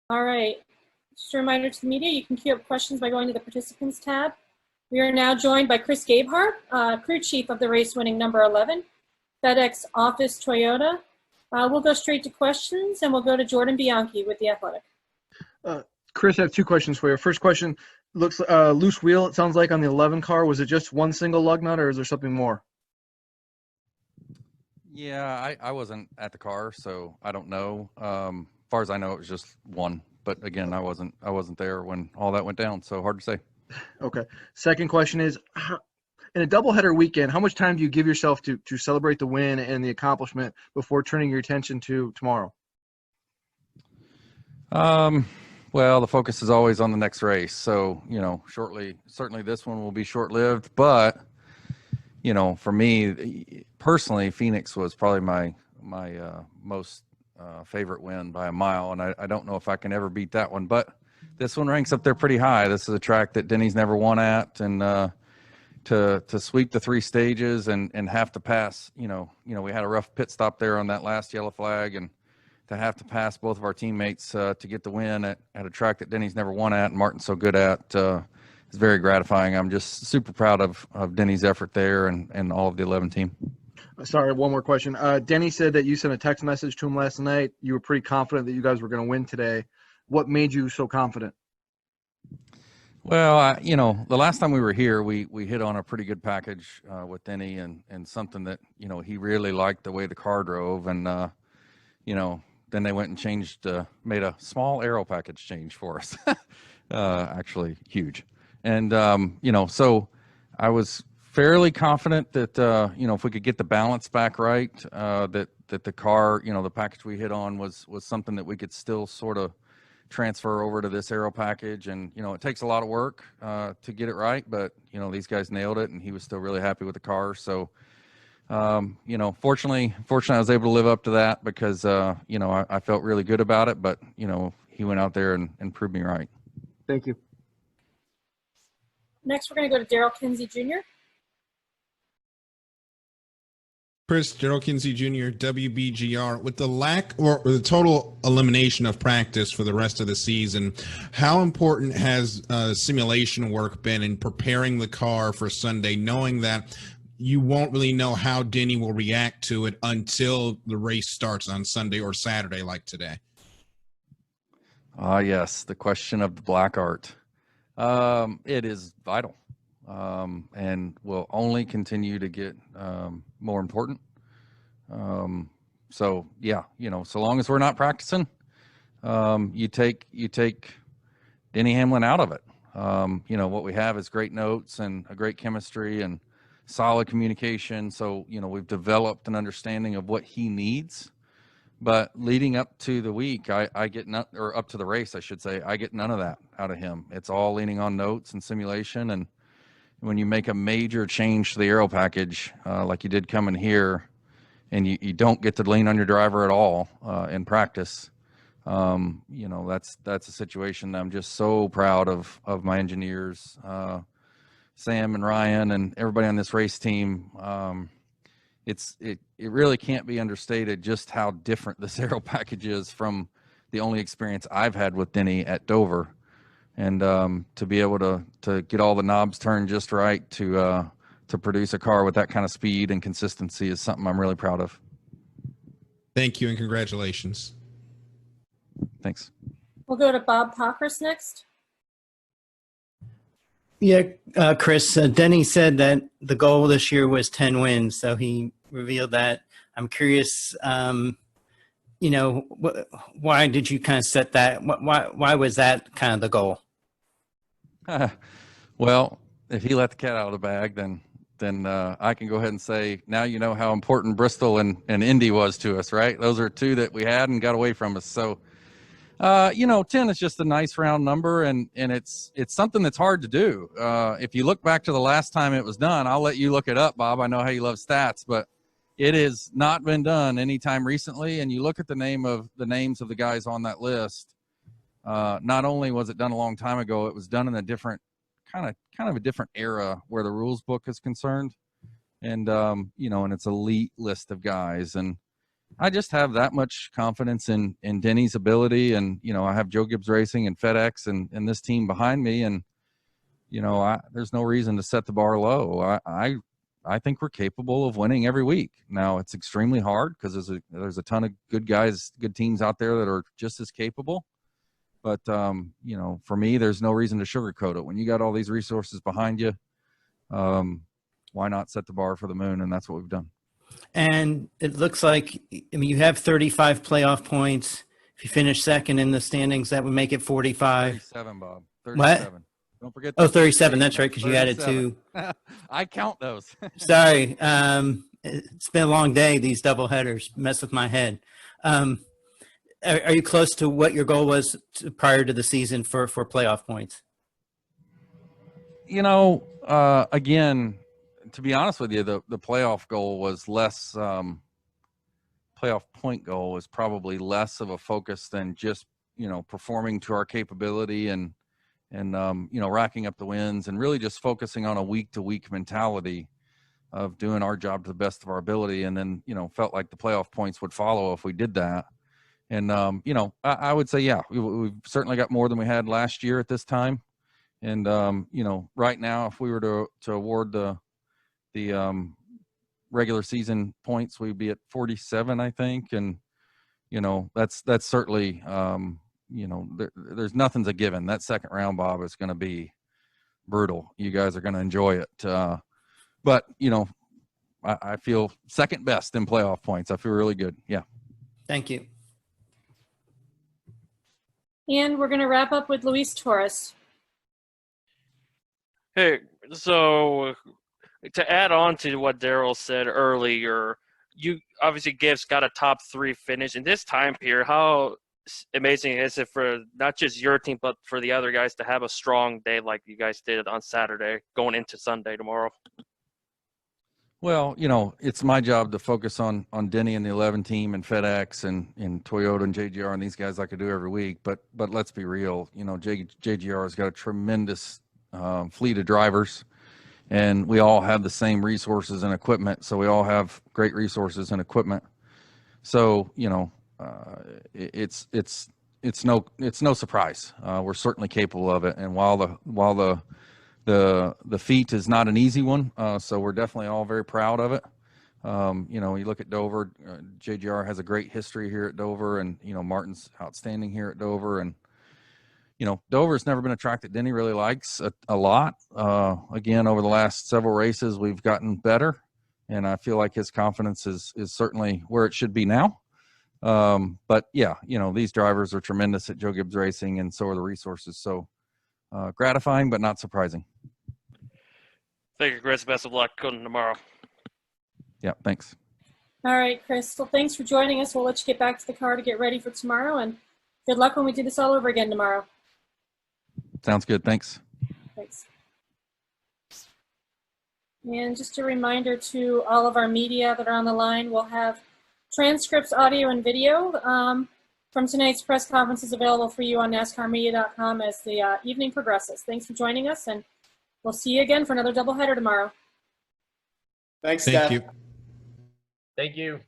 All right. Just a reminder to the media, you can queue up questions by going to the participants tab. We are now joined by Chris Gabehart, crew chief of the race-winning number 11, FedEx Office Toyota. We'll go straight to questions, and we'll go to Jordan Bianchi with The Athletic. Chris, I have two questions for you. First question, looks loose wheel, it sounds like, on the 11 car. Was it just one single lug nut, or is there something more? Yeah, I wasn't at the car, so I don't know. As far as I know, it was just one. But again, I wasn't there when all that went down, so hard to say. Okay. Second question is, in a doubleheader weekend, how much time do you give yourself to celebrate the win and the accomplishment before turning your attention to tomorrow? Well, the focus is always on the next race. So, certainly this one will be short-lived, but, for me personally, Phoenix was probably my most favorite win by a mile. And I don't know if I can ever beat that one, but this one ranks up there pretty high. This is a track that Denny's never won at, and to sweep the three stages and have to pass, we had a rough pit stop there on that last yellow flag, and to have to pass both of our teammates to get the win at a track that Denny's never won at and Martin's so good at is very gratifying. I'm just super proud of Denny's effort there and all of the 11 team. Sorry, one more question. Denny said that you sent a text message to him last night. You were pretty confident that you guys were going to win today. What made you so confident? Well, the last time we were here, we hit on a pretty good package with Denny and something that, he really liked the way the car drove. And, then they went and changed, made a small aero package change for us, actually huge. And, so I was fairly confident that, if we could get the balance back right, that the car, the package we hit on was something that we could still sort of transfer over to this aero package. And, it takes a lot of work to get it right, but, these guys nailed it, and he was still really happy with the car. So, fortunately I was able to live up to that because, I felt really good about it, but, he went out there and proved me right. Thank you. Next, we're going to go to Daryl Kinsey Jr. Chris, Daryl Kinsey Jr., WBGR. With the lack or the total elimination of practice for the rest of the season, how important has simulation work been in preparing the car for Sunday, knowing that you won't really know how Denny will react to it until the race starts on Sunday or Saturday like today? Yes, the question of the black art. It is vital, and will only continue to get more important. So yeah, so long as we're not practicing, you take Denny Hamlin out of it. What we have is great notes and a great chemistry and solid communication. So, we've developed an understanding of what he needs. But leading up to the week, I get up to the race, I should say, I get none of that out of him. It's all leaning on notes and simulation. And when you make a major change to the aero package, like you did coming here, and you don't get to lean on your driver at all in practice, that's a situation that I'm just so proud of my engineers, Sam and Ryan and everybody on this race team. It really can't be understated just how different this aero package is from the only experience I've had with Denny at Dover. And to be able to get all the knobs turned just right to produce a car with that kind of speed and consistency is something I'm really proud of. Thank you and congratulations. Thanks. We'll go to Bob Pockris next. Yeah, Chris, Denny said that the goal this year was 10 wins, so he revealed that. I'm curious, why did you kind of set that? Why was that kind of the goal? Well, if he let the cat out of the bag, then I can go ahead and say, now you know how important Bristol and Indy was to us, right? Those are two that we had and got away from us. So, 10 is just a nice round number, and it's something that's hard to do. If you look back to the last time it was done, I'll let you look it up, Bob. I know how you love stats, but it has not been done anytime recently. And you look at the names of the guys on that list. Not only was it done a long time ago, it was done in a different kind of a different era where the rules book is concerned, and and it's elite list of guys. And I just have that much confidence in Denny's ability, and I have Joe Gibbs Racing and FedEx and this team behind me, and there's no reason to set the bar low. I think we're capable of winning every week. Now it's extremely hard because there's a ton of good guys, good teams out there that are just as capable. But for me, there's no reason to sugarcoat it. When you got all these resources behind you, why not set the bar for the moon? And that's what we've done. And it looks like, you have 35 playoff points. If you finish second in the standings, that would make it 45. 37, Bob. 37. What? Don't forget. Oh, 37. That's right, because you added 2. I count those. Sorry. It's been a long day, these double headers. Mess with my head. Are you close to what your goal was prior to the season for playoff points? Again, to be honest with you, the playoff goal was less, playoff point goal was probably less of a focus than just, performing to our capability and racking up the wins and really just focusing on a week-to-week mentality of doing our job to the best of our ability. And then, felt like the playoff points would follow if we did that. And, I would say, yeah, we've certainly got more than we had last year at this time. And, right now, if we were to award the regular season points, we'd be at 47, I think. And, that's certainly, there's nothing's a given. That second round, Bob, is going to be brutal. You guys are going to enjoy it. But, I feel second best in playoff points. I feel really good. Yeah. Thank you. And we're going to wrap up with Luis Torres. Hey, so to add on to what Daryl said earlier, you obviously Gibbs got a top 3 finish in this time period. How amazing is it for not just your team, but for the other guys to have a strong day like you guys did on Saturday going into Sunday tomorrow? Well, it's my job to focus on Denny and the 11 team and FedEx and Toyota and JGR and these guys like I do every week. But let's be real. JGR has got a tremendous fleet of drivers, and we all have the same resources and equipment. So we all have great resources and equipment. So, it's no surprise. We're certainly capable of it. And while the feat is not an easy one, so we're definitely all very proud of it. You look at Dover, JGR has a great history here at Dover, and Martin's outstanding here at Dover, and Dover's never been a track that Denny really likes a lot. Again, over the last several races, we've gotten better, and I feel like his confidence is certainly where it should be now. But yeah, these drivers are tremendous at Joe Gibbs Racing, and so are the resources. So gratifying, but not surprising. Thank you, Chris. Best of luck going tomorrow. Yeah, thanks. All right, Chris. Well, thanks for joining us. We'll let you get back to the car to get ready for tomorrow, and good luck when we do this all over again tomorrow. Sounds good. Thanks. Thanks. And just a reminder to all of our media that are on the line, we'll have transcripts, audio, and video from tonight's press conferences available for you on NASCARmedia.com as the evening progresses. Thanks for joining us, and we'll see you again for another doubleheader tomorrow. Thanks, Thank Steph. you. Thank you.